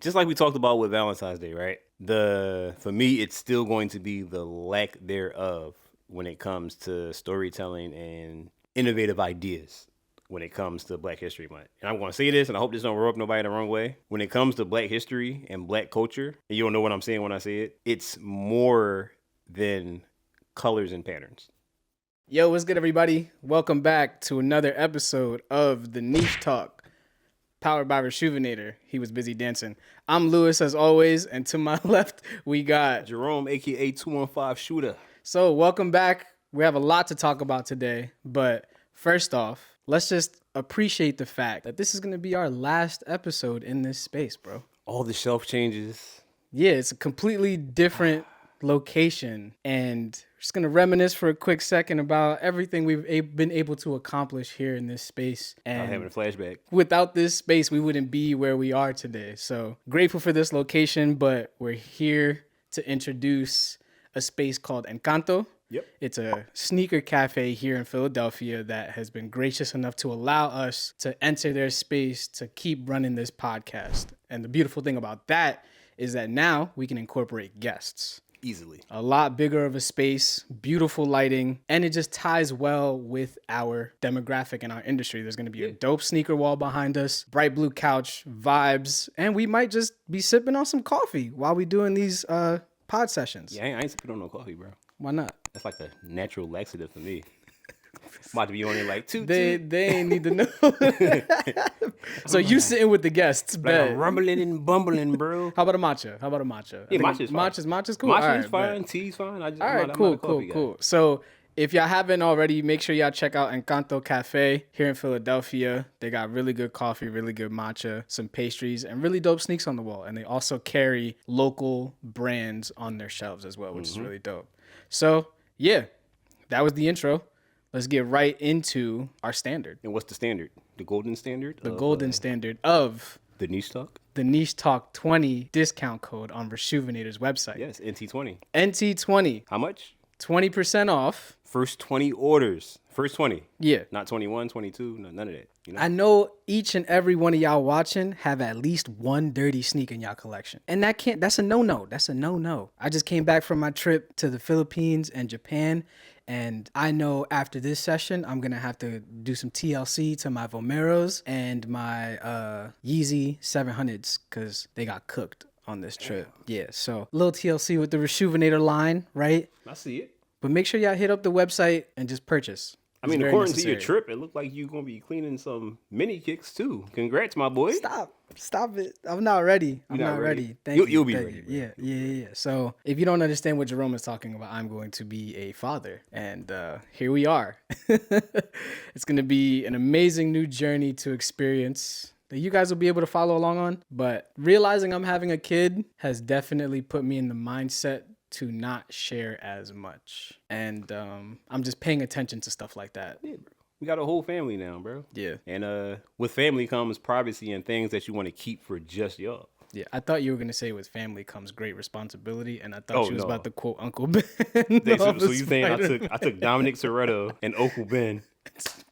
just like we talked about with Valentine's Day, right? For me, it's still going to be the lack thereof when it comes to storytelling and innovative ideas when it comes to Black History Month. And I'm going to say this, and I hope this don't rub nobody the wrong way. When it comes to Black history and Black culture, and you don't know what I'm saying when I say it, it's more than colors and patterns. Yo, what's good, everybody? Welcome back to another episode of the Niche Talk, powered by Rejuvenator. He was busy dancing. I'm Luis, as always, and to my left, we got Jerome, a.k.a. 215 Shooter. So, welcome back. We have a lot to talk about today, but first off, let's just appreciate the fact that this is going to be our last episode in this space, bro. All the shelf changes. Yeah, it's a completely different location, and we're just going to reminisce for a quick second about everything we've been able to accomplish here in this space. And I'm having a flashback. Without this space, we wouldn't be where we are today. So grateful for this location, but we're here to introduce a space called Encanto. Yep. It's a sneaker cafe here in Philadelphia that has been gracious enough to allow us to enter their space to keep running this podcast. And the beautiful thing about that is that now we can incorporate guests. Easily. A lot bigger of a space, beautiful lighting, and it just ties well with our demographic and our industry. There's going to be a dope sneaker wall behind us, bright blue couch, vibes, and we might just be sipping on some coffee while we doing these pod sessions. Yeah, I ain't sipping on no coffee, bro. Why not? That's like a natural laxative for me. I'm about to be on it like They ain't need to know. So you sitting with the guests, like bet. I'm rumbling and bumbling, bro. How about a matcha? Yeah, matcha's fine. Matcha's cool. Matcha's All right, fine. bet. Tea's fine. All right, cool. So if y'all haven't already, make sure y'all check out Encanto Cafe here in Philadelphia. They got really good coffee, really good matcha, some pastries, and really dope sneaks on the wall. And they also carry local brands on their shelves as well, which is really dope. So yeah, that was the intro. Let's get right into our standard. And what's the standard? The golden standard? The golden standard of the Niche Talk? The Niche Talk 20 discount code on Rejuvenator's website. Yes, NT20. NT20. How much? 20% off. First 20 orders. First 20. Yeah. Not 21, 22, none of that. You know? I know each and every one of y'all watching have at least one dirty sneaker in y'all collection. And that's a no-no. That's a no-no. I just came back from my trip to the Philippines and Japan. And I know after this session, I'm going to have to do some TLC to my Vomeros and my Yeezy 700s because they got cooked on this trip. Yeah, so a little TLC with the Rejuvenator line, right? I see it. But make sure y'all hit up the website and just purchase. I mean, according to your trip, it looked like you're going to be cleaning some mini kicks too. Congrats, my boy. Stop it. I'm not ready. I'm not ready. You'll be ready. Yeah. So if you don't understand what Jerome is talking about, I'm going to be a father. And here we are. It's going to be an amazing new journey to experience that you guys will be able to follow along on. But realizing I'm having a kid has definitely put me in the mindset to not share as much. And I'm just paying attention to stuff like that. Yeah, bro. We got a whole family now, bro. Yeah. And with family comes privacy and things that you want to keep for just y'all. Yeah, I thought you were going to say with family comes great responsibility, and I thought you was about to quote Uncle Ben. So you saying I took Dominic Toretto and Uncle Ben,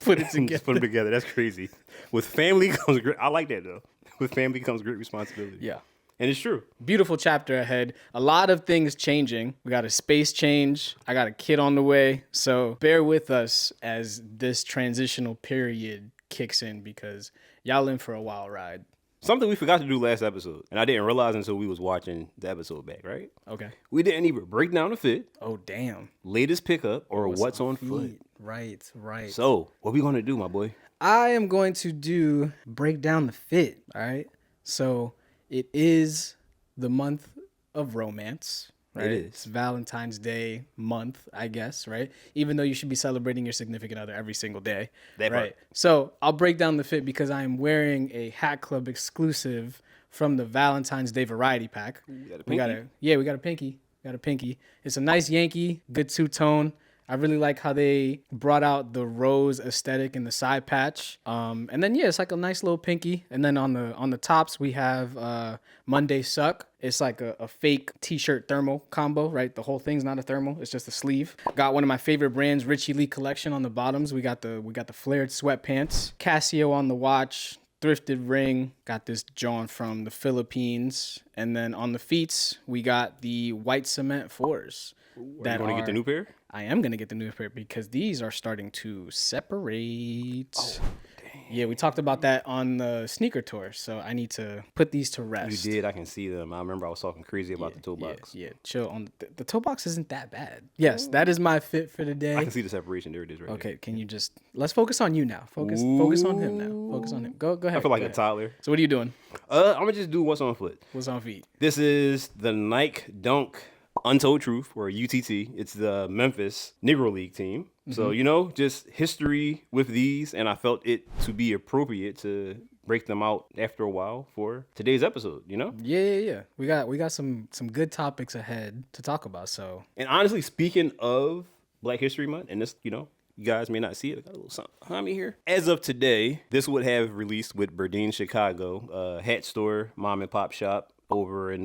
put it together. Just put them together. That's crazy. With family comes great. I like that though. With family comes great responsibility. Yeah. And it's true. Beautiful chapter ahead. A lot of things changing. We got a space change. I got a kid on the way. So bear with us as this transitional period kicks in because y'all in for a wild ride. Something we forgot to do last episode, and I didn't realize until we was watching the episode back, right? Okay. We didn't even break down the fit. Oh, damn. Latest pickup or what's on foot. Right. So what we going to do, my boy? I am going to break down the fit, all right? So it is the month of romance, right? It is. It's Valentine's Day month, I guess, right? Even though you should be celebrating your significant other every single day, that right? Part. So I'll break down the fit because I am wearing a Hat Club exclusive from the Valentine's Day variety pack. We got a pinky. It's a nice Yankee, good two-tone. I really like how they brought out the rose aesthetic in the side patch. And then, it's like a nice little pinky. And then on the tops, we have Monday Suck. It's like a fake t-shirt thermal combo, right? The whole thing's not a thermal. It's just a sleeve. Got one of my favorite brands, Richie Lee collection on the bottoms. We got the flared sweatpants. Casio on the watch. thrifted ring. Got this drawn from the Philippines. And then on the feet, we got the white cement 4s. Are you going to get the new pair? I am going to get the new pair because these are starting to separate. Oh, dang. Yeah, we talked about that on the sneaker tour. So I need to put these to rest. You did. I can see them. I remember I was talking crazy about the toe box. Yeah. Chill. On the toe box isn't that bad. Yes, that is my fit for the day. I can see the separation. There it is right Okay, can you just... Let's focus on you now. Focus on him now. Focus on him. Go ahead. I feel like a toddler. So what are you doing? I'm going to just do what's on foot. What's on feet? This is the Nike Dunk Untold Truth, or UTT. It's the Memphis Negro League team. So, just history with these, and I felt it to be appropriate to break them out after a while for today's episode, Yeah. We got some good topics ahead to talk about, so. And honestly, speaking of Black History Month, and this, you guys may not see it. I got a little something behind me here. As of today, this would have released with Burdeens Chicago, a hat store, mom and pop shop over in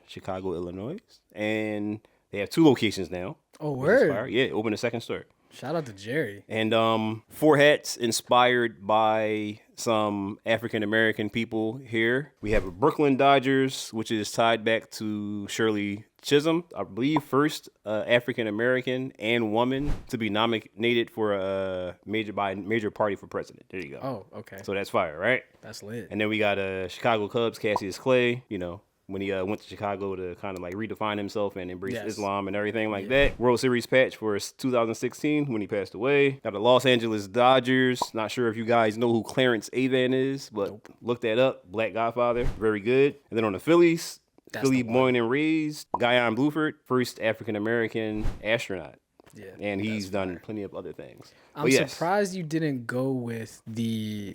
Chicago, Illinois. And they have 2 locations now. Oh, word. Yeah, open a second store. Shout out to Jerry. And 4 hats inspired by some African-American people here. We have a Brooklyn Dodgers, which is tied back to Shirley Chisholm, I believe first African-American and woman to be nominated for a major party for president. There you go. Oh, okay. So that's fire, right? That's lit. And then we got Chicago Cubs, Cassius Clay, when he went to Chicago to kind of like redefine himself and embrace Islam and everything like that. World Series patch for 2016 when he passed away. Got the Los Angeles Dodgers. Not sure if you guys know who Clarence Avan is, but look that up. Black Godfather. Very good. And then on the Phillies, Philly born and raised, Guyon Bluford, first African-American astronaut. Yeah, and he's done plenty of other things. I'm surprised you didn't go with the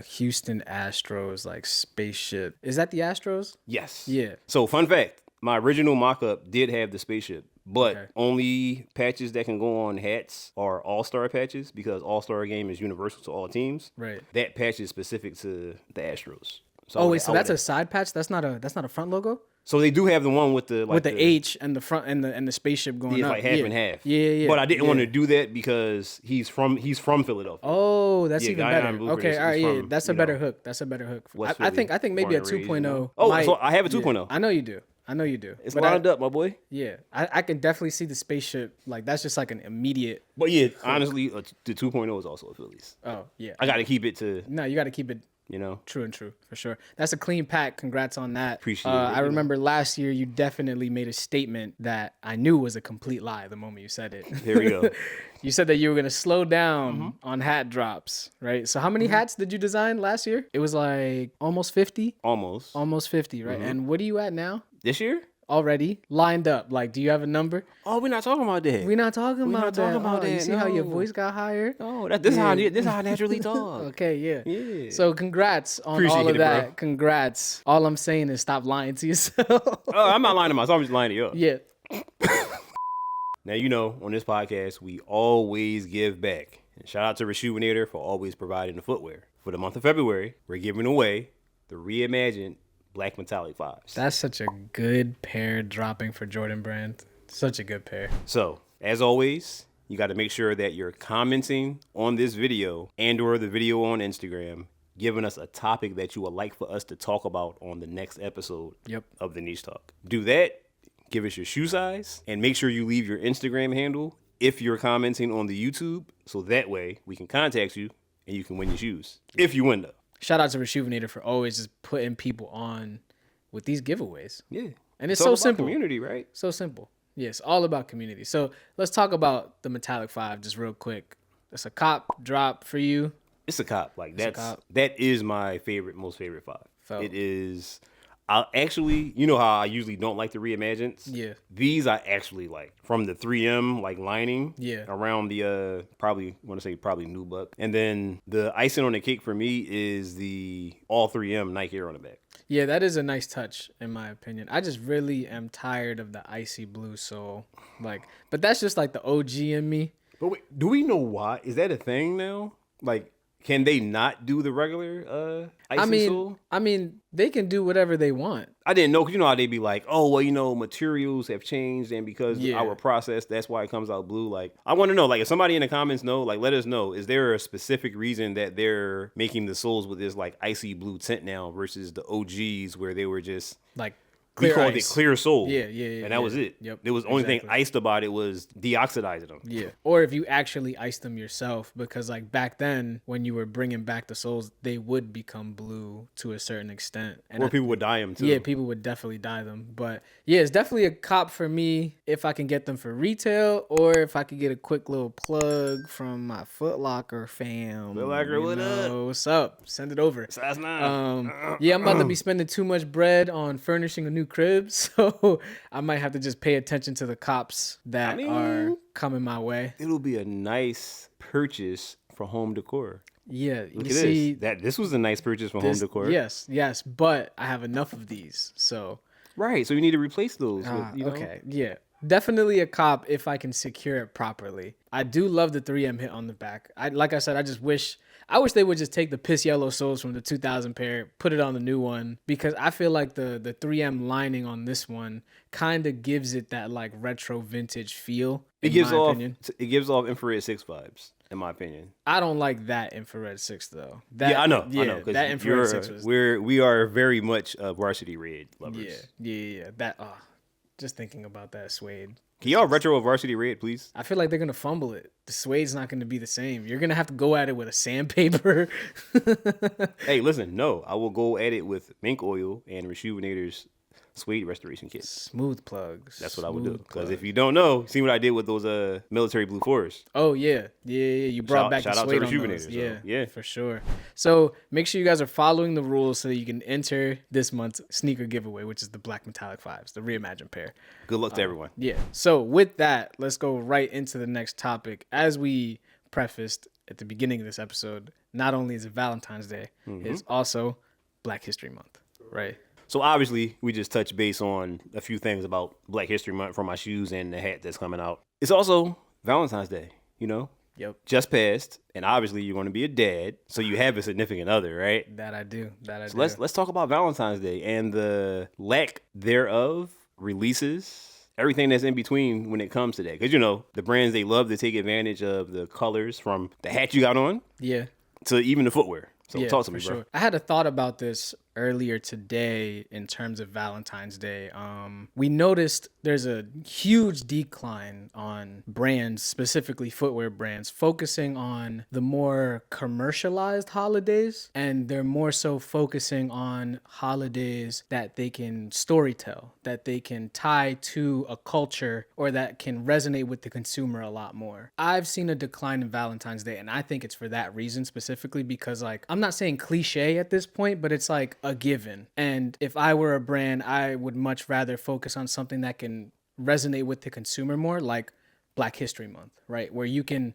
Houston Astros like spaceship. Is that the Astros? Yes. Yeah. So fun fact, my original mock-up did have the spaceship, but only patches that can go on hats are All-Star patches because All-Star game is universal to all teams. Right. That patch is specific to the Astros. So so that's a side patch? That's not a front logo? So they do have the one with the H and the front and the spaceship going up. Like half and half. Yeah. But I didn't want to do that because he's from Philadelphia. Oh, that's even better. Okay, all right, yeah, that's a better hook. That's a better hook. I think maybe a 2.0. Oh, so I have a 2.0. I know you do. It's lined up, my boy. Yeah, I can definitely see the spaceship. Like that's just like an immediate. But yeah, honestly, the 2.0 is also a Phillies. Oh yeah. I got to keep it to. No, you got to keep it. True for sure. That's a clean pack. Congrats on that. Appreciate it. I remember last year you definitely made a statement that I knew was a complete lie the moment you said it. Here we go. You said that you were going to slow down on hat drops, right? So how many hats did you design last year? It was like almost 50? Almost 50, right? And what are you at now? This year? Already lined up. Like, do you have a number? Oh, we're not talking about that. We're not talking about that. You see how your voice got higher? Oh, this how I naturally talk. Okay, yeah. So congrats on all of that. Bro. Congrats. All I'm saying is stop lying to yourself. I'm not lying to myself. I'm just lying to you. Yeah. Now, on this podcast, we always give back. And shout out to Rejuvenator for always providing the footwear. For the month of February, we're giving away the reimagined Black Metallic 5s. That's such a good pair dropping for Jordan Brand. Such a good pair. So, as always, you got to make sure that you're commenting on this video and or the video on Instagram, giving us a topic that you would like for us to talk about on the next episode of the Niche Talk. Do that, give us your shoe size, and make sure you leave your Instagram handle if you're commenting on the YouTube, so that way we can contact you and you can win your shoes. If you win, though. Shout out to Rejuvenator for always just putting people on with these giveaways. Yeah. And it's so simple. Community, right? So simple. Yes, all about community. So let's talk about the Metallic 5 just real quick. It's a cop drop for you. It's a cop. Like that is my most favorite 5. It is. I actually, you know how I usually don't like the reimagineds? Yeah. These I actually like. From the 3M like lining around the probably nubuck. And then the icing on the cake for me is the all 3M Nike Air on the back. Yeah, that is a nice touch in my opinion. I just really am tired of the icy blue sole. But that's just like the OG in me. But wait, do we know why? Is that a thing now? Like Can they not do the regular icy sole? I mean, they can do whatever they want. I didn't know, because you know how they be like, oh, well, you know, materials have changed, and because our process, that's why it comes out blue. Like, I want to know, like, if somebody in the comments know, like, let us know, is there a specific reason that they're making the soles with this, like, icy blue tint now versus the OGs where they were just... Like, we called it clear sole. Yeah. And that was it. Yep. There was the only thing iced about it was deoxidizing them. Yeah. Or if you actually iced them yourself, because like back then when you were bringing back the soles, they would become blue to a certain extent. And or people would dye them too. Yeah, people would definitely dye them. But yeah, it's definitely a cop for me if I can get them for retail, or if I could get a quick little plug from my Foot Locker fam. Foot Locker, what up? What's up? Send it over. Size 9. Yeah, I'm about to be spending too much bread on furnishing a new crib, so I might have to just pay attention to the cops that are coming my way. It'll be a nice purchase for home decor. Yeah, Look at this. This was a nice purchase for home decor. Yes, but I have enough of these, so right. So you need to replace those. Okay, yeah, definitely a cop if I can secure it properly. I do love the 3M hit on the back. Like I said, I wish they would just take the piss yellow soles from the 2000 pair, put it on the new one, because I feel like the 3M lining on this one kind of gives it that like retro vintage feel. It gives off infrared 6 vibes, in my opinion. I don't like that infrared 6 though. I know. That infrared 6 was... we are very much varsity red lovers. Yeah. That just thinking about that suede. Can y'all retro a varsity red, please? I feel like they're gonna fumble it. The suede's not gonna be the same. You're gonna have to go at it with a sandpaper. Hey, listen, no, I will go at it with mink oil and Rejuvenator's suede restoration kit. Smooth plugs. That's what I would do. Because if you don't know, see what I did with those military blue fours. Oh yeah. You brought back the suede on those. Yeah, for sure. So make sure you guys are following the rules so that you can enter this month's sneaker giveaway, which is the Black Metallic 5s, the reimagined pair. Good luck to everyone. Yeah. So with that, let's go right into the next topic. As we prefaced at the beginning of this episode, not only is it Valentine's Day, it's also Black History Month, right? So obviously, we just touched base on a few things about Black History Month from my shoes and the hat that's coming out. It's also Valentine's Day, you know? Yep. Just passed, and obviously you're going to be a dad, so you have a significant other, right? That I do. So let's talk about Valentine's Day and the lack thereof, releases, everything that's in between when it comes to that. Because, you know, the brands, they love to take advantage of the colors from the hat you got on to even the footwear. So talk to me, bro. Sure. I had a thought about this earlier today in terms of Valentine's Day. We noticed there's a huge decline on brands, specifically footwear brands, focusing on the more commercialized holidays, and they're more so focusing on holidays that they can storytell, that they can tie to a culture, or that can resonate with the consumer a lot more. I've seen a decline in Valentine's Day, and I think it's for that reason specifically, because like, I'm not saying cliche at this point, but it's like a given. And if I were a brand, I would much rather focus on something that can resonate with the consumer more, like Black History Month, right? Where you can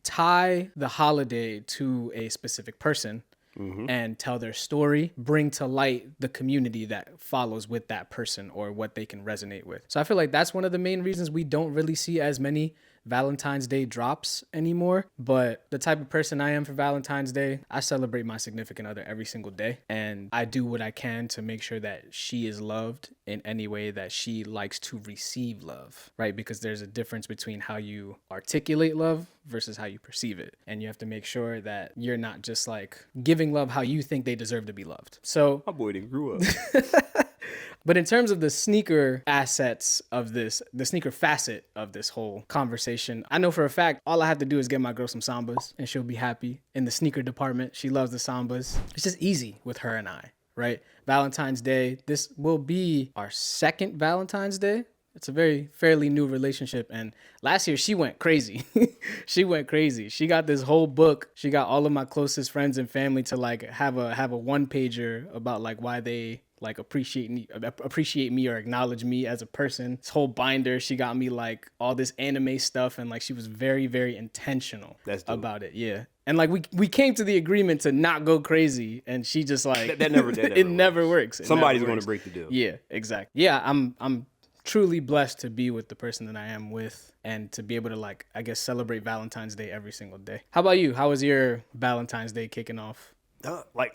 tie the holiday to a specific person and tell their story, bring to light the community that follows with that person or what they can resonate with. So I feel like that's one of the main reasons we don't really see as many Valentine's Day drops anymore. But the type of person I am for Valentine's Day, I celebrate my significant other every single day, and I do what I can to make sure that she is loved in any way that she likes to receive love, right? Because there's a difference between how you articulate love versus how you perceive it, and you have to make sure that you're not just like giving love how you think they deserve to be loved. So my boy didn't grew up. But in terms of the sneaker assets of this, the sneaker facet of this whole conversation, I know for a fact, all I have to do is get my girl some Sambas and she'll be happy. In the sneaker department, she loves the Sambas. It's just easy with her and I, right? Valentine's Day, this will be our second Valentine's Day. It's a very fairly new relationship. And last year she went crazy. She went crazy. She got this whole book. She got all of my closest friends and family to like have a one pager about like why they like appreciate me or acknowledge me as a person. This whole binder, she got me like all this anime stuff, and like she was very, very intentional about it. Yeah. And like we came to the agreement to not go crazy, and she just like that never it never works. Somebody's going to break the deal. Yeah, exactly. Yeah, I'm truly blessed to be with the person that I am with and to be able to, like, I guess, celebrate Valentine's Day every single day. How about you? How was your Valentine's Day kicking off?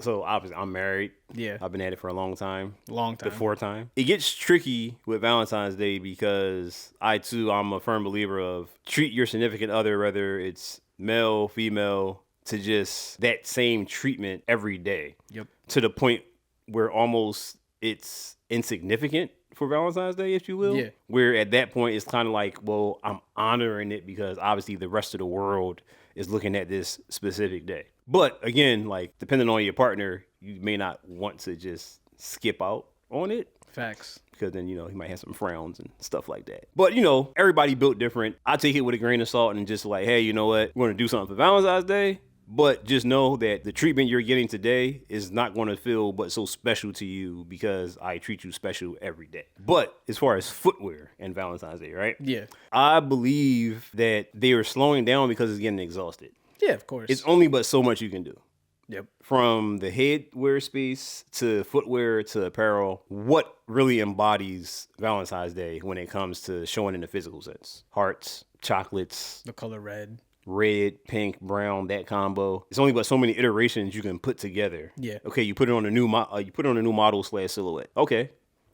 So obviously I'm married. Yeah. I've been at it for a long time. Long time. Before time. It gets tricky with Valentine's Day because I'm a firm believer of treat your significant other, whether it's male, female, to just that same treatment every day. Yep. To the point where almost it's insignificant for Valentine's Day, if you will. Yeah. Where at that point it's kind of like, well, I'm honoring it because obviously the rest of the world is looking at this specific day. But again, like depending on your partner, you may not want to just skip out on it. Facts. Because then, he might have some frowns and stuff like that. But, everybody built different. I take it with a grain of salt and just like, hey, you know what? We're going to do something for Valentine's Day. But just know that the treatment you're getting today is not going to feel but so special to you because I treat you special every day. But as far as footwear and Valentine's Day, right? Yeah. I believe that they are slowing down because it's getting exhausted. Yeah, of course. It's only but so much you can do. Yep. From the headwear space to footwear to apparel, what really embodies Valentine's Day when it comes to showing in the physical sense? Hearts, chocolates, The color red. Red, pink, brown, that combo. It's only but so many iterations you can put together. Yeah. Okay, you put it on a new model / silhouette. Okay,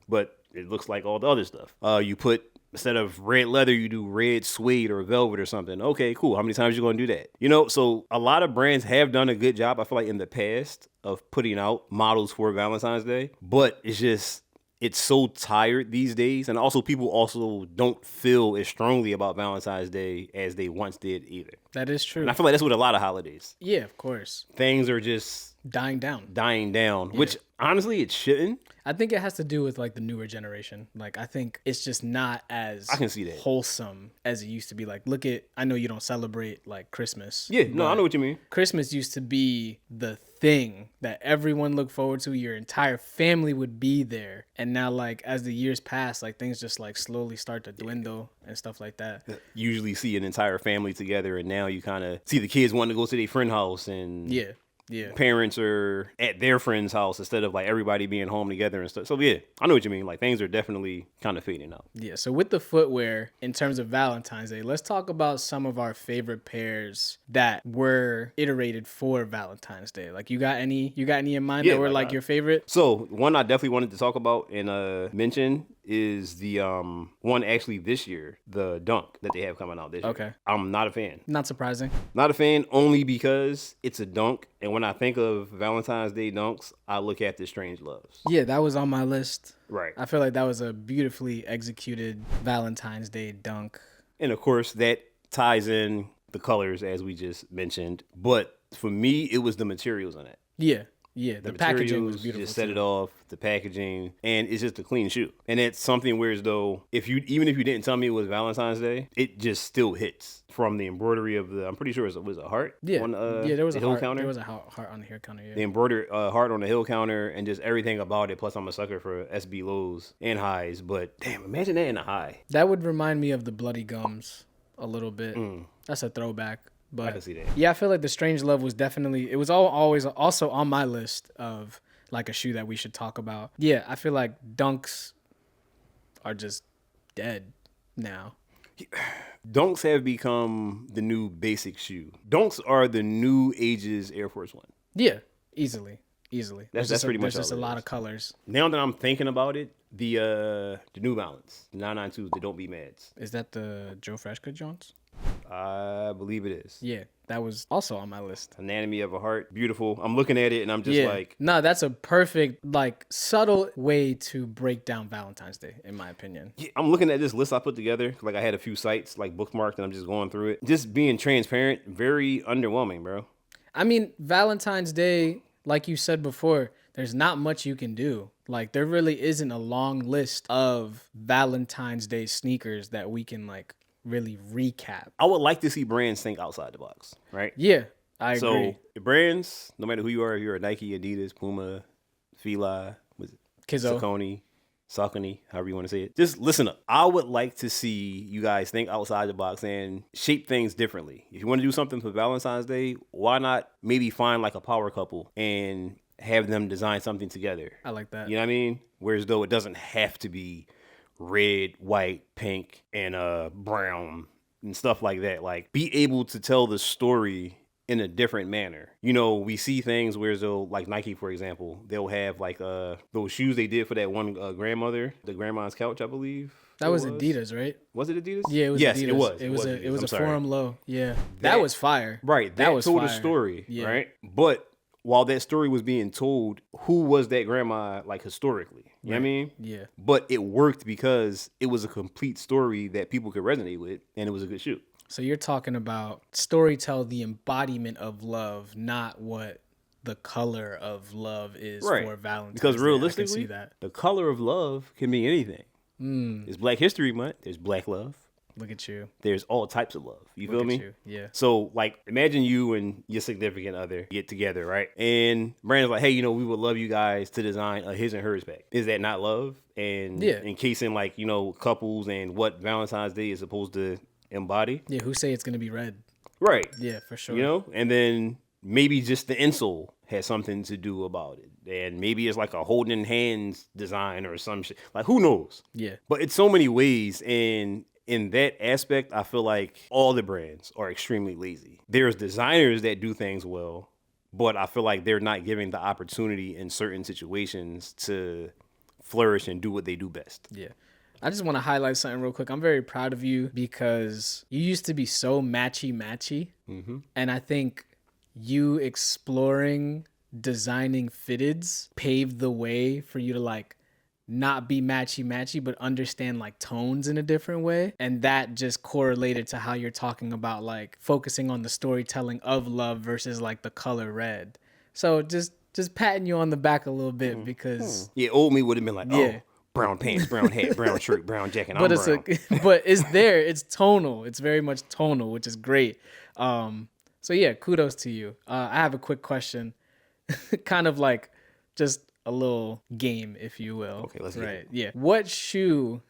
but it looks like all the other stuff. You put instead of red leather, you do red suede or velvet or something. Okay, cool. How many times you gonna do that? So a lot of brands have done a good job, I feel like, in the past of putting out models for Valentine's Day, but it's so tired these days. And also people also don't feel as strongly about Valentine's Day as they once did either. That is true. And I feel like that's with a lot of holidays. Yeah, of course. Things are just dying down, which honestly it shouldn't. I think it has to do with like the newer generation. Like I think it's just not as I can see that. wholesome as it used to be. Like I know you don't celebrate like Christmas. Yeah, no, I know what you mean. Christmas used to be the thing that everyone looked forward to. Your entire family would be there. And now like as the years pass, like things just like slowly start to dwindle and stuff like that. Usually see an entire family together, and now you kind of see the kids wanting to go to their friend house and parents are at their friend's house instead of like everybody being home together and stuff. So yeah, I know what you mean. Like things are definitely kind of fading out. Yeah. So with the footwear in terms of Valentine's Day, let's talk about some of our favorite pairs that were iterated for Valentine's Day. Like you got any in mind that were like your favorite? So one I definitely wanted to talk about and mention is the one actually this year, the Dunk that they have coming out this year. Okay. I'm not a fan. Not surprising. Not a fan only because it's a dunk. And when I think of Valentine's Day dunks, I look at the Strange Loves. Yeah, that was on my list. Right. I feel like that was a beautifully executed Valentine's Day dunk. And of course, that ties in the colors as we just mentioned. But for me, it was the materials on it. Yeah. Yeah, the packaging was beautiful. Just set it off, the packaging, and it's just a clean shoe. And it's something where as though even if you didn't tell me it was Valentine's Day, it just still hits from the embroidery of I'm pretty sure it was a heart. Yeah, on there was a heel heart. counter. There was a heart on the heel counter. Yeah. The embroidered heart on the heel counter and just everything about it. Plus, I'm a sucker for SB lows and highs. But damn, imagine that in a high. That would remind me of the Bloody Gums a little bit. That's a throwback. But I can see that. Yeah, I feel like the Strange Love was definitely, it was always also on my list of like a shoe that we should talk about. Yeah, I feel like dunks are just dead now. Dunks have become the new basic shoe. Dunks are the new age's Air Force One. Yeah, easily. That's pretty much there's just a all it lot is. of colors. Now that I'm thinking about it, the New Balance, the 992s, the Don't Be Mads. Is that the Joe Freshcut Jones? I believe it is. Yeah, that was also on my list. Anatomy of a Heart, beautiful. I'm looking at it and I'm just like, no, that's a perfect, like, subtle way to break down Valentine's Day, in my opinion. yeah, I'm looking at this list I put together. Like I had a few sites like bookmarked and I'm just going through it. Just being transparent, very underwhelming, bro. I mean, Valentine's Day, like you said before, there's not much you can do. Like, there really isn't a long list of Valentine's Day sneakers that we can, like, really recap. I would like to see brands think outside the box, right? Yeah, I agree. So the brands, no matter who you are, if you're a Nike, Adidas, Puma, Fila, Kizzo. Saucony, however you want to say it. Just listen up. I would like to see you guys think outside the box and shape things differently. If you want to do something for Valentine's Day, why not maybe find like a power couple and have them design something together? I like that. You know what I mean? Whereas though it doesn't have to be red, white, pink, and brown and stuff like that. Like, be able to tell the story in a different manner. You know, we see things where they'll, like Nike, for example, they'll have like those shoes they did for that one grandmother, the grandma's couch, I believe. That was Adidas, right? Was it Adidas? Yeah, it was yes, Adidas. It was. It was I'm a sorry. forum low. Yeah. That was fire. Right. That was told fire. a story, Yeah. right? But while that story was being told, who was that grandma, like, historically? You know what I mean? Yeah. But it worked because it was a complete story that people could resonate with, and it was a good shoe. So you're talking about storytell the embodiment of love, not what the color of love is for Valentine's Because Day. realistically, I can see that. the color of love can mean anything. It's Black History Month. There's Black love. Look at you. There's all types of love. You feel me? You. Yeah. So, like, imagine you and your significant other get together, right? And Brandon's like, hey, you know, we would love you guys to design a his and hers bag. Is that not love? And encasing, like, you know, couples and what Valentine's Day is supposed to embody. Yeah, who say it's going to be red? Right. Yeah, for sure. You know? And then maybe just the insole has something to do about it. And maybe it's like a holding hands design or some shit. Like, who knows? Yeah. But it's so many ways. And in that aspect, I feel like all the brands are extremely lazy. There's designers that do things well, but I feel like they're not giving the opportunity in certain situations to flourish and do what they do best. Yeah. I just want to highlight something real quick. I'm very proud of you because you used to be so matchy. And I think you exploring designing fitteds paved the way for you to, like, not be matchy, but understand, like, tones in a different way. And that just correlated to how you're talking about, like, focusing on the storytelling of love versus, like, the color red. So just patting you on the back a little bit because Yeah, old me would have been like, oh, brown pants, brown hat, brown shirt, brown jacket. But I'm brown. but it's there. It's tonal. It's very much tonal, which is great. So yeah, kudos to you. I have a quick question, kind of like just a little game, if you will. Okay, let's get it. Yeah. What shoe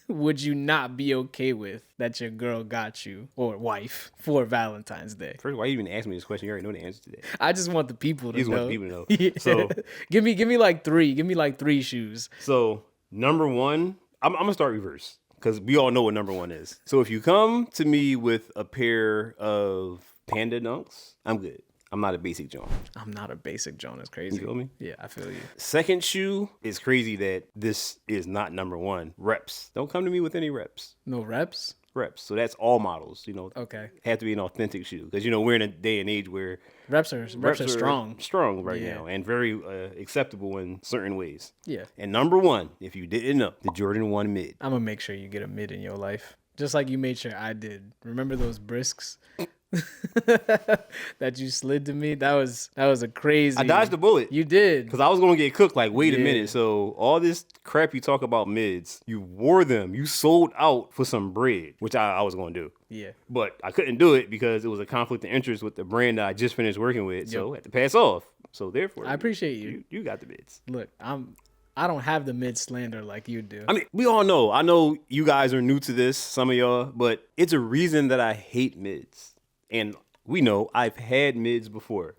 would you not be okay with that your girl got you or wife for Valentine's Day? First, why you even ask me this question? You already know the answer to that. I just want the people to You just know. want the people to know. Yeah. So give me like three. Give me like three shoes. So number one, I'm gonna start reverse because we all know what number one is. So if you come to me with a pair of Panda Dunks, I'm good. I'm not a basic John. I'm not a basic John. It's crazy. You feel me? Yeah, I feel you. Second shoe is crazy that this is not number one. Reps. Don't come to me with any reps. No reps? Reps. So that's all models. You know, Okay. have to be an authentic shoe because you know we're in a day and age where Reps are strong. strong right now, and very acceptable in certain ways. Yeah. And number one, if you didn't know, the Jordan 1 mid. I'm gonna make sure you get a mid in your life, just like you made sure I did. Remember those brisks that you slid to me? That was a crazy. I dodged the bullet. You did. Because I was going to get cooked like, wait a Yeah. minute. So all this crap you talk about mids, you wore them. You sold out for some bread, which I was going to do. Yeah. But I couldn't do it because it was a conflict of interest with the brand that I just finished working with. So I had to pass off. So therefore, I appreciate you. You got the mids. Look, I don't have the mid slander like you do. I mean, we all know. I know you guys are new to this, some of y'all, but it's a reason that I hate mids. And we know I've had mids before.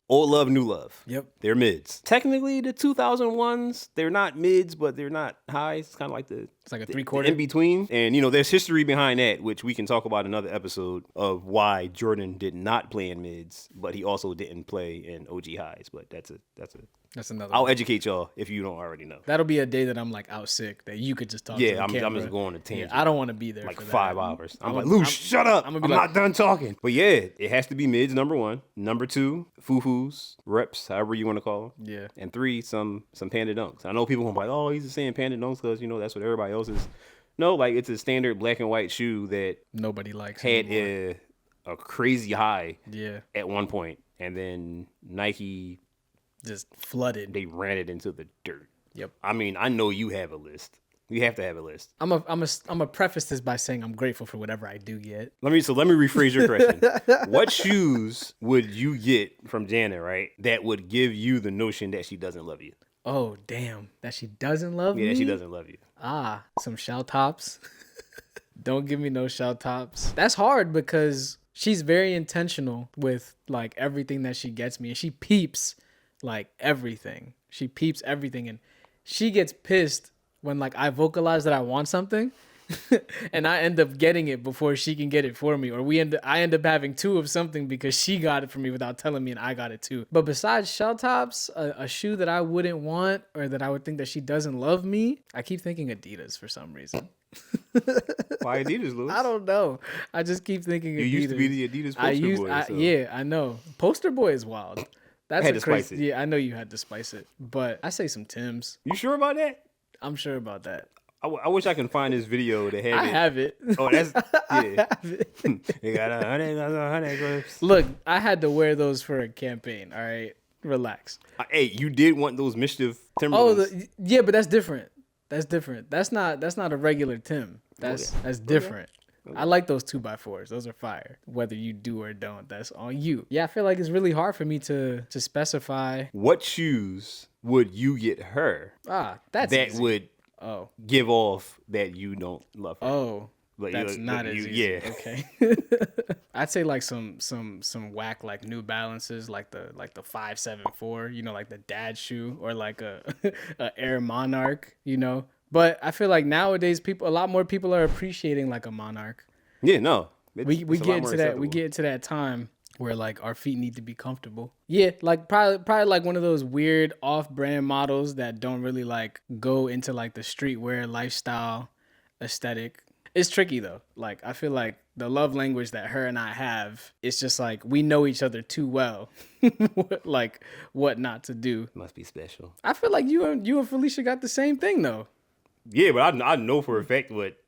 Old love, new love. Yep. They're mids. Technically, the 2001s, they're not mids, but they're not highs. It's kind of like It's like a the 3/4. in between. And, you know, there's history behind that, which we can talk about in another episode of why Jordan did not play in mids, but he also didn't play in OG highs. But that's another I'll one. educate y'all if you don't already know. That'll be a day that I'm like out sick that you could just talk to Yeah, the I'm camera. just going to tangent. Yeah, I don't want to be there Like for that. 5 hours. I'm like, gonna- Luce, shut up. I'm I'm, gonna be like- not done talking. But yeah, it has to be mids, number one. Number two, foo-foos, reps, however you want to call them. Yeah. And three, some Panda Dunks. I know people gonna be like, oh, he's just saying Panda Dunks because, you know, that's what everybody else is. No, like, it's a standard black and white shoe that Nobody likes had anymore. a crazy high Yeah. at one point. And then Nike, Just flooded. they ran it into the dirt. Yep. I mean, I know you have a list. You have to have a list. I'm a preface this by saying I'm grateful for whatever I do get. Let me rephrase your question. What shoes would you get from Janet, right, that would give you the notion that she doesn't love you? Oh, damn. That she doesn't love me? Yeah, that she doesn't love you. Some shell tops. Don't give me no shell tops. That's hard because she's very intentional with like everything that she gets me, and she peeps like everything. She peeps everything, and she gets pissed when like I vocalize that I want something and I end up getting it before she can get it for me, or I end up having two of something because she got it for me without telling me and I got it too. But besides shell tops, a shoe that I wouldn't want or that I would think that she doesn't love me, I keep thinking Adidas for some reason. Why Adidas, Louis? I don't know. I just keep thinking Adidas. You used to be the Adidas poster boy. So. Yeah, I know. Poster boy is wild. That's I had to spice it. Yeah, I know you had to spice it, but I say some Timbs. You sure about that? I'm sure about that. I wish I can find this video to have it. I have it. Oh, that's yeah. I have it. They got 100 clips. Look, I had to wear those for a campaign. All right, relax. Hey, you did want those mischief Oh, Timberlands. yeah, but that's different. That's different. That's not a regular Tim. That's different. I like those 2x4s. Those are fire. Whether you do or don't, that's on you. Yeah, I feel like it's really hard for me to specify. What shoes would you get her? That's that easy. would give off that you don't love her. Oh, Like, that's not as easy. Yeah. Okay. I'd say like some whack like New Balances, like the 574. You know, like the dad shoe, or like a Air Monarch. You know. But I feel like nowadays a lot more people are appreciating like a Monarch. Yeah, no. We get into that. We get into that time where like our feet need to be comfortable. Yeah, like probably like one of those weird off-brand models that don't really like go into like the streetwear lifestyle aesthetic. It's tricky though. Like I feel like the love language that her and I have, it's just like we know each other too well, like what not to do. Must be special. I feel like you and Felicia got the same thing though. Yeah, but I know for a fact what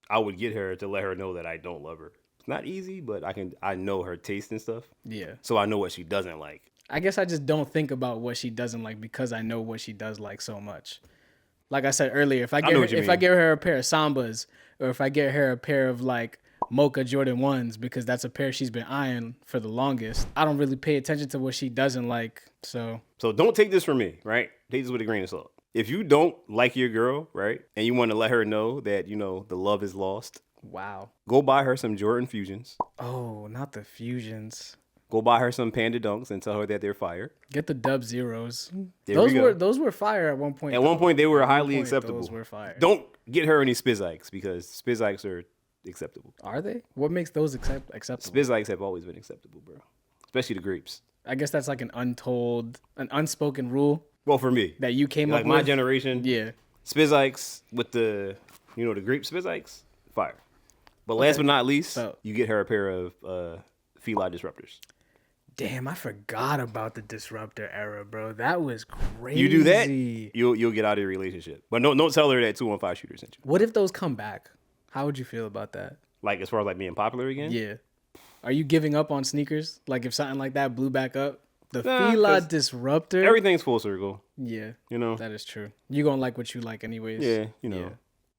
I would get her to let her know that I don't love her. It's not easy, but I know her taste and stuff. Yeah. So I know what she doesn't like. I guess I just don't think about what she doesn't like because I know what she does like so much. Like I said earlier, if I get her a pair of Sambas, or if I get her a pair of like Mocha Jordan 1s, because that's a pair she's been eyeing for the longest, I don't really pay attention to what she doesn't like. So don't take this from me, right? Take this with a grain of salt. If you don't like your girl, right, and you want to let her know that, you know, the love is lost. Wow. Go buy her some Jordan Fusions. Oh, not the Fusions. Go buy her some Panda Dunks and tell her that they're fire. Get the Dub Zeros. Those were fire at one point. At one point, they were highly acceptable. Those were fire. Don't get her any Spizikes because Spizikes are acceptable. Are they? What makes those acceptable? Spizikes have always been acceptable, bro. Especially the grapes. I guess that's like an unspoken rule. Well, for me. That you came up with. Like my generation. Yeah. Spizikes with the grape Spizikes, fire. But last but not least, you get her a pair of Fila Disruptors. Damn, I forgot about the Disruptor era, bro. That was crazy. You do that, you'll get out of your relationship. But don't tell her that 215 shooter sent you. What if those come back? How would you feel about that? Like as far as like being popular again? Yeah. Are you giving up on sneakers? Like if something like that blew back up? The Fila Disruptor? Everything's full circle. Yeah. You know? That is true. You're going to like what you like anyways. Yeah, you know. Yeah.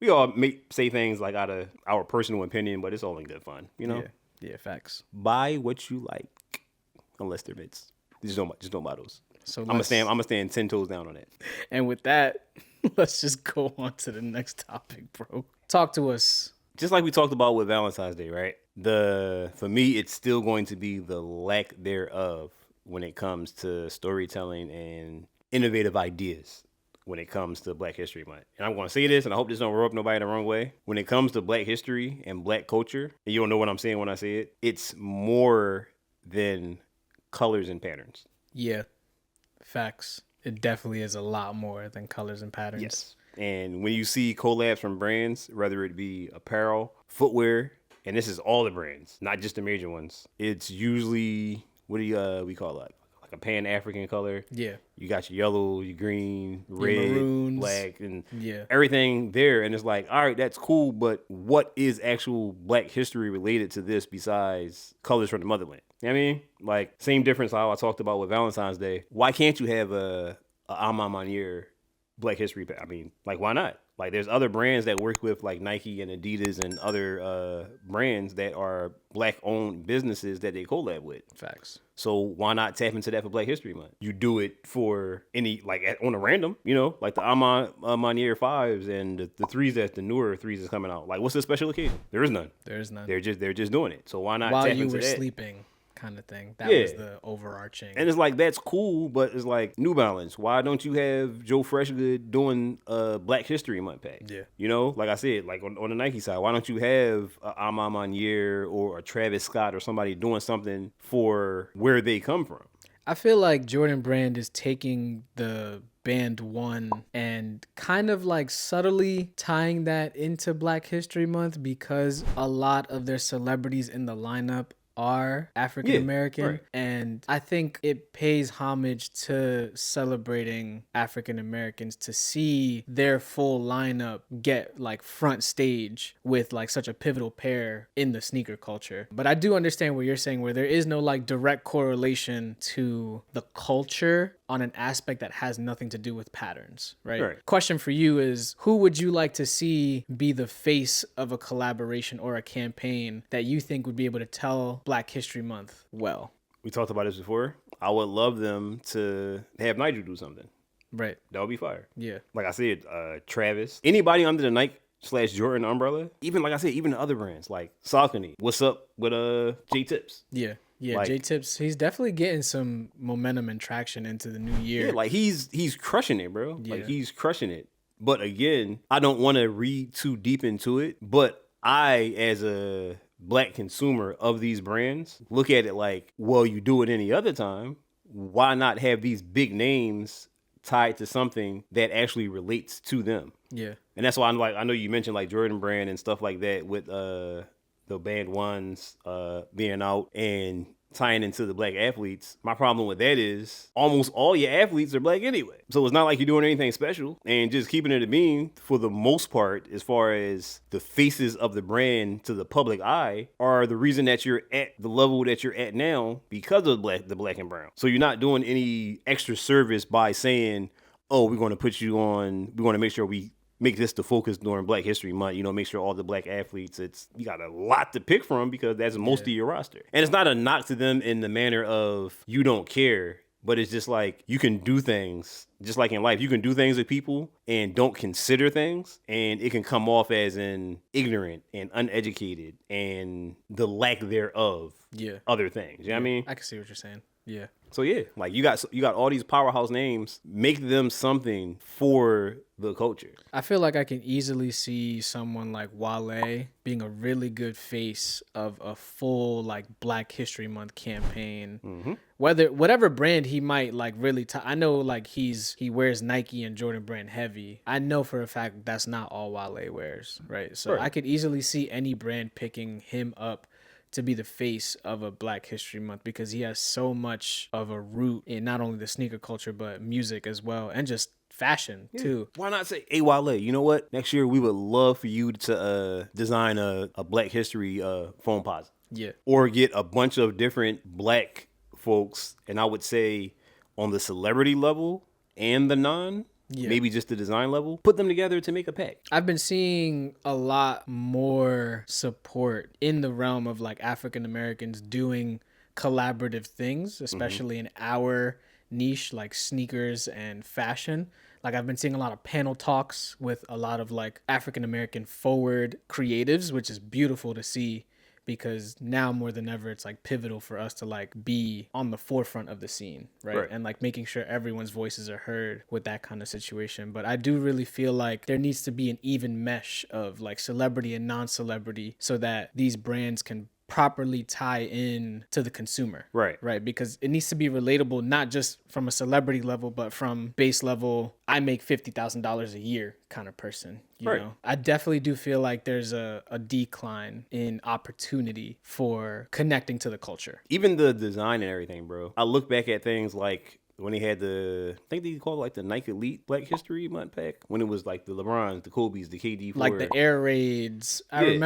We all say things like out of our personal opinion, but it's all in good fun, you know? Yeah, facts. Buy what you like. Unless they're mids. Just don't buy those. So I'm gonna stand 10 toes down on that. And with that, let's just go on to the next topic, bro. Talk to us. Just like we talked about with Valentine's Day, right? For me, it's still going to be the lack thereof when it comes to storytelling and innovative ideas when it comes to Black History Month. And I'm going to say this, and I hope this don't rub nobody the wrong way. When it comes to Black history and Black culture, and you don't know what I'm saying when I say it, it's more than colors and patterns. Yeah, facts. It definitely is a lot more than colors and patterns. Yes. And when you see collabs from brands, whether it be apparel, footwear, and this is all the brands, not just the major ones, it's usually, what do we call it? Like a Pan-African color. Yeah. You got your yellow, your green, red, maroons, black, and everything there. And it's like, all right, that's cool, but what is actual Black history related to this besides colors from the motherland? You know what I mean? Like, same difference how I talked about with Valentine's Day. Why can't you have a Alma Manier Black history? I mean, like, why not? Like, there's other brands that work with, like, Nike and Adidas and other brands that are Black-owned businesses that they collab with. Facts. So why not tap into that for Black History Month? You do it for any, like, on a random, you know, like the Alma Manier 5s and the 3s, the newer 3s is coming out. Like, what's the special occasion? There is none. There is none. They're just doing it. So why not while tap you into were that? Sleeping. kind of thing. That was the overarching. And it's like, that's cool, but it's like, New Balance, why don't you have Joe Freshgood doing a Black History Month pack? Yeah. You know, like I said, like on the Nike side, why don't you have a Amam Manier or a Travis Scott or somebody doing something for where they come from? I feel like Jordan Brand is taking the Band One and kind of like subtly tying that into Black History Month, because a lot of their celebrities in the lineup are African American, right. and I think it pays homage to celebrating African Americans to see their full lineup get like front stage with like such a pivotal pair in the sneaker culture. But I do understand what you're saying, where there is no like direct correlation to the culture on an aspect that has nothing to do with patterns, right? Question for you is, who would you like to see be the face of a collaboration or a campaign that you think would be able to tell Black History Month well? We talked about this before. I would love them to have Nigel do something. Right. That would be fire. Yeah. Like I said, Travis. Anybody under the Nike/Jordan umbrella. Even, like I said, even the other brands like Saucony. What's up with J Tips? Yeah. Yeah, like, J Tips, he's definitely getting some momentum and traction into the new year. Yeah, like he's crushing it, bro. Yeah. Like he's crushing it. But again, I don't want to read too deep into it. But I, as a Black consumer of these brands, look at it like, well, you do it any other time. Why not have these big names tied to something that actually relates to them? Yeah. And that's why I'm like, I know you mentioned like Jordan Brand and stuff like that with the Band Ones being out and tying into the Black athletes. My problem with that is almost all your athletes are Black anyway. So it's not like you're doing anything special. And just keeping it a bean, for the most part, as far as the faces of the brand to the public eye, are the reason that you're at the level that you're at now because of the Black and brown. So you're not doing any extra service by saying, oh, we're going to put you on, we're going to make sure we make this the focus during Black History Month, you know, make sure all the Black athletes, you got a lot to pick from because that's most of your roster. And it's not a knock to them in the manner of you don't care, but it's just like you can do things, just like in life, you can do things with people and don't consider things, and it can come off as an ignorant and uneducated and the lack thereof other things. You know what I mean? I can see what you're saying. Yeah. So yeah, like you got all these powerhouse names, make them something for the culture. I feel like I can easily see someone like Wale being a really good face of a full like Black History Month campaign. Mm-hmm. Whatever brand he might like really I know like he wears Nike and Jordan Brand heavy. I know for a fact that's not all Wale wears, right? So I could easily see any brand picking him up to be the face of a Black History Month, because he has so much of a root in not only the sneaker culture, but music as well, and just fashion too. Why not say, hey, Wale, you know what? Next year, we would love for you to design a Black History foam posit. Yeah. Or get a bunch of different Black folks, and I would say on the celebrity level and the maybe just the design level, put them together to make a pack. I've been seeing a lot more support in the realm of like African Americans doing collaborative things, especially in our niche, like sneakers and fashion. Like I've been seeing a lot of panel talks with a lot of like African American forward creatives, which is beautiful to see, because now more than ever, it's like pivotal for us to like be on the forefront of the scene, right? And like making sure everyone's voices are heard with that kind of situation. But I do really feel like there needs to be an even mesh of like celebrity and non-celebrity so that these brands can properly tie in to the consumer. Right. Because it needs to be relatable, not just from a celebrity level, but from base level, I make $50,000 a year kind of person. You know, I definitely do feel like there's a decline in opportunity for connecting to the culture. Even the design and everything, bro. I look back at things like when they had I think they called it like the Nike Elite Black History Month pack, when it was like the LeBrons, the Kobe's, the KD4. Like the Air Raids. I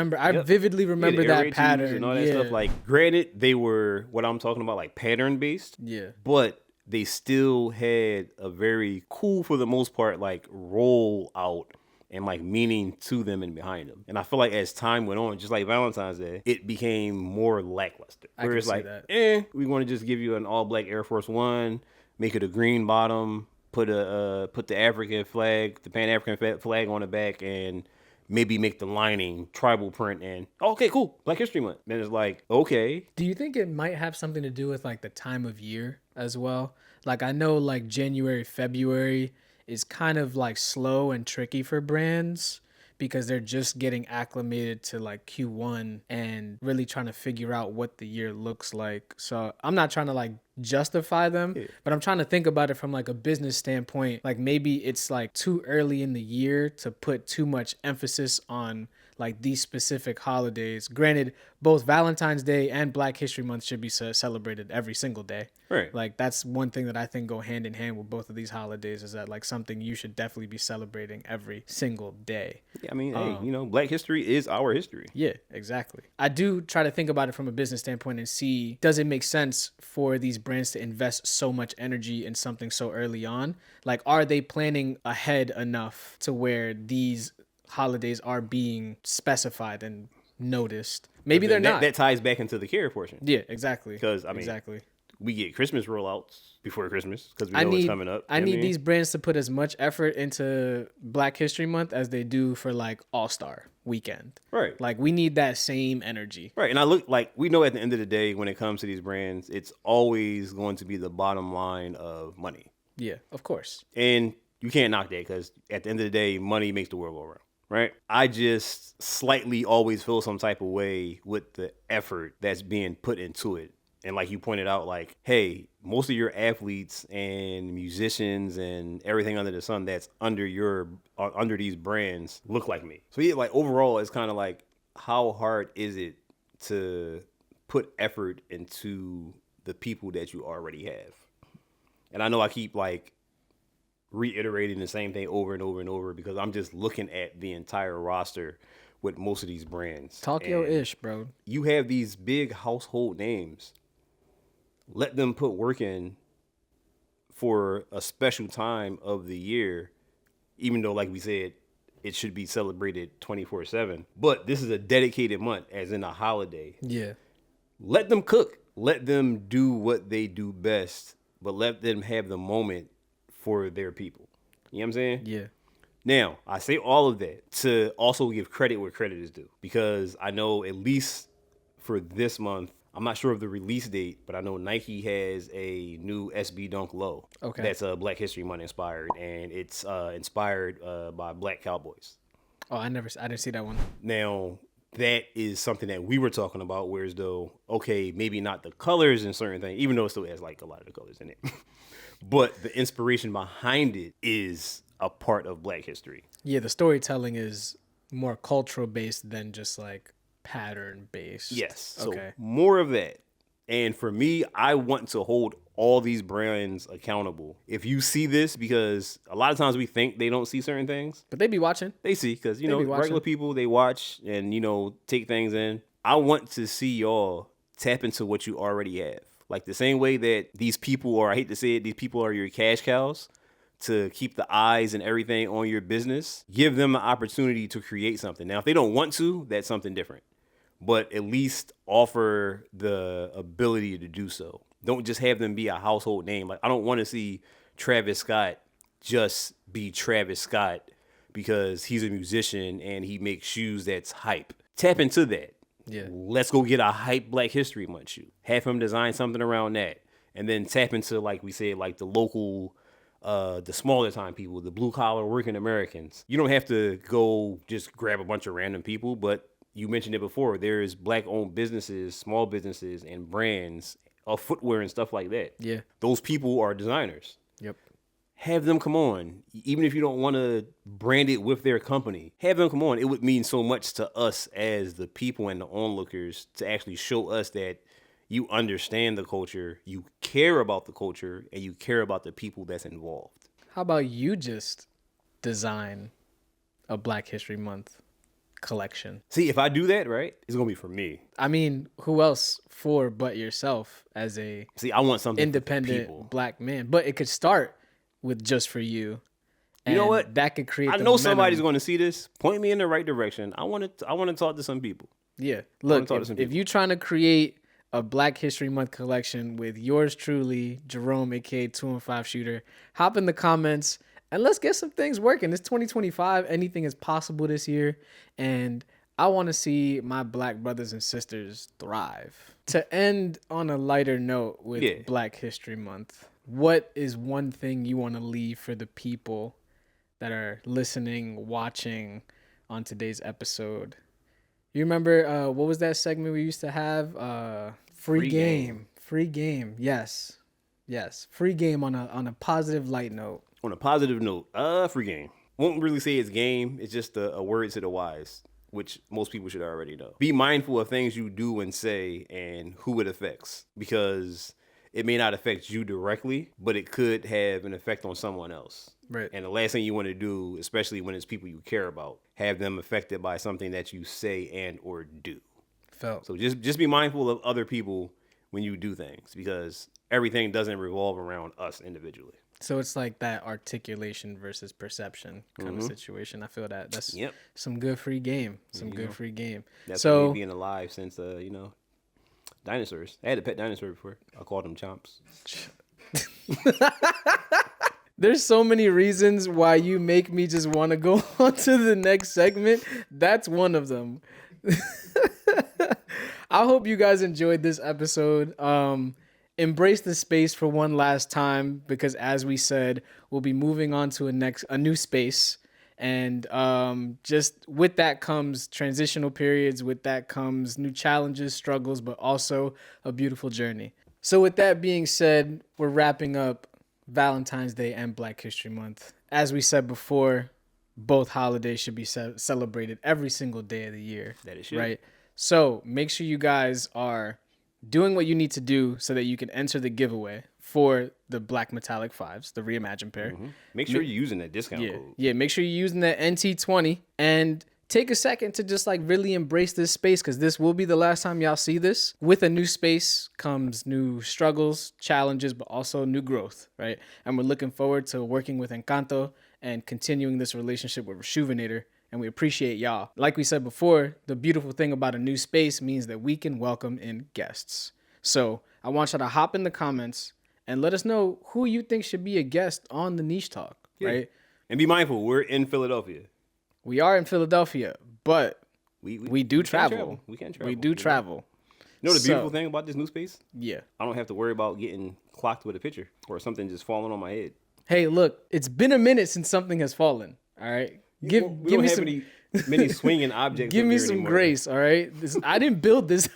vividly remember that pattern. And all that stuff. Like, granted, they were what I'm talking about, like pattern based. Yeah. But they still had a very cool, for the most part, like roll out and like meaning to them and behind them. And I feel like as time went on, just like Valentine's Day, it became more lackluster. Where it's like, we want to just give you an all black Air Force One, make it a green bottom, put the African flag, the Pan-African flag on the back, and maybe make the lining tribal print and okay, cool, Black History Month. Then it's like, okay. Do you think it might have something to do with like the time of year as well? Like I know like January, February is kind of like slow and tricky for brands because they're just getting acclimated to like Q1 and really trying to figure out what the year looks like. So I'm not trying to like justify them, but I'm trying to think about it from like a business standpoint. Like maybe it's like too early in the year to put too much emphasis on like these specific holidays. Granted, both Valentine's Day and Black History Month should be celebrated every single day. Right. Like that's one thing that I think go hand in hand with both of these holidays is that like something you should definitely be celebrating every single day. Yeah, I mean, hey, you know, Black history is our history. Yeah, exactly. I do try to think about it from a business standpoint and see, does it make sense for these brands to invest so much energy in something so early on? Like, are they planning ahead enough to where these holidays are being specified and noticed? Maybe they're not. That ties back into the care portion. Yeah, exactly. Because, I mean, exactly. We get Christmas rollouts before Christmas because we know what's coming up. I need these brands to put as much effort into Black History Month as they do for like All-Star Weekend. Right. Like we need that same energy. Right. And I look like we know at the end of the day when it comes to these brands, it's always going to be the bottom line of money. Yeah, of course. And you can't knock that because at the end of the day, money makes the world go round. Right. I just slightly always feel some type of way with the effort that's being put into it. And like you pointed out, like, hey, most of your athletes and musicians and everything under the sun that's under these brands look like me. So yeah, like overall, it's kind of like, how hard is it to put effort into the people that you already have? And I know I keep like reiterating the same thing over and over and over because I'm just looking at the entire roster with most of these brands. Talk your ish, bro. You have these big household names. Let them put work in for a special time of the year, even though, like we said, it should be celebrated 24/7. But this is a dedicated month, as in a holiday. Yeah. Let them cook. Let them do what they do best, but let them have the moment for their people. You know what I'm saying? Yeah. Now, I say all of that to also give credit where credit is due, because I know at least for this month, I'm not sure of the release date, but I know Nike has a new SB Dunk Low. Okay. That's Black History Month inspired, and it's inspired by Black Cowboys. Oh, I didn't see that one. Now, that is something that we were talking about, whereas though, okay, maybe not the colors and certain things, even though it still has like a lot of the colors in it, but the inspiration behind it is a part of Black history. Yeah, the storytelling is more cultural based than just like pattern based. Yes. So okay. More of that. And for me, I want to hold all these brands accountable. If you see this, because a lot of times we think they don't see certain things. But they be watching. They see, because, you know, regular people, they watch and, you know, take things in. I want to see y'all tap into what you already have. Like the same way that these people are, I hate to say it, these people are your cash cows to keep the eyes and everything on your business. Give them an opportunity to create something. Now, if they don't want to, that's something different. But at least offer the ability to do so. Don't just have them be a household name. Like, I don't want to see Travis Scott just be Travis Scott because he's a musician and he makes shoes that's hype. Tap into that. Yeah. Let's go get a hype Black History Month shoe. Have him design something around that. And then tap into, like we said, like the local, the smaller time people, the blue collar working Americans. You don't have to go just grab a bunch of random people, but you mentioned it before. There's Black-owned businesses, small businesses, and brands of footwear and stuff like that. Yeah. Those people are designers. Yep. Have them come on. Even if you don't want to brand it with their company, have them come on. It would mean so much to us as the people and the onlookers to actually show us that you understand the culture, you care about the culture, and you care about the people that's involved. How about you just design a Black History Month collection? See, if I do that, right, it's gonna be for me. I mean, who else for but yourself as a I want something independent Black man? But it could start with just for you. You know what? That could create. I know somebody's going to see this. Point me in the right direction. I want to talk to some people. Yeah, look, if you're trying to create a Black History Month collection with yours truly, Jerome, aka 2 and 5 Shooter, hop in the comments. And let's get some things working. It's 2025. Anything is possible this year. And I want to see my black brothers and sisters thrive. To end on a lighter note with Black History Month, what is one thing you want to leave for the people that are listening, watching on today's episode? You remember what was that segment we used to have? Free game. Free game. Yes. Free game on a positive light note. On a positive note, free game. Won't really say it's game. It's just a word to the wise, which most people should already know. Be mindful of things you do and say and who it affects, because it may not affect you directly, but it could have an effect on someone else. Right. And the last thing you want to do, especially when it's people you care about, have them affected by something that you say and or do. Felt. So just be mindful of other people when you do things, because everything doesn't revolve around us individually. So it's like that articulation versus perception kind of situation. I feel that that's some good free game. Free game. That's so me being alive since dinosaurs. I had a pet dinosaur before. I called them Chomps. There's so many reasons why you make me just want to go on to the next segment. That's one of them. I hope you guys enjoyed this episode. Embrace the space for one last time, because as we said, we'll be moving on to a new space. And just with that comes transitional periods. With that comes new challenges, struggles, but also a beautiful journey. So with that being said, we're wrapping up Valentine's Day and Black History Month. As we said before, both holidays should be celebrated every single day of the year. That is true. Right? So make sure you guys are doing what you need to do so that you can enter the giveaway for the Black Metallic 5s, the reimagined pair. Mm-hmm. Make sure you're using that discount code. Yeah, make sure you're using that NT20 and take a second to just like really embrace this space, because this will be the last time y'all see this. With a new space comes new struggles, challenges, but also new growth, right? And we're looking forward to working with Encanto and continuing this relationship with Rejuvenator. And we appreciate y'all. Like we said before, the beautiful thing about a new space means that we can welcome in guests. So I want y'all to hop in the comments and let us know who you think should be a guest on the Niche Talk, right? And be mindful, we're in Philadelphia. We are in Philadelphia, but we do travel. We can travel. We do travel. You know the beautiful thing about this new space? Yeah. I don't have to worry about getting clocked with a picture or something just falling on my head. Hey, look, it's been a minute since something has fallen, all right? Give me some many swinging objects. Give me some anymore. Grace, all right? I didn't build this.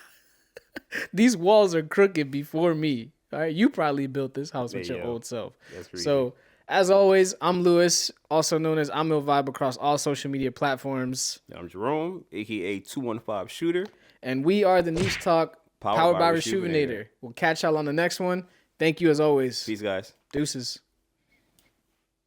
These walls are crooked before me. All right, you probably built this house with your old self. That's crazy. So, as always, I'm Luis, also known as I'm Ill Vibe across all social media platforms. I'm Jerome, aka 215 Shooter, and we are the Niche Talk, powered by Rejuvenator. We'll catch y'all on the next one. Thank you as always. Peace, guys. Deuces.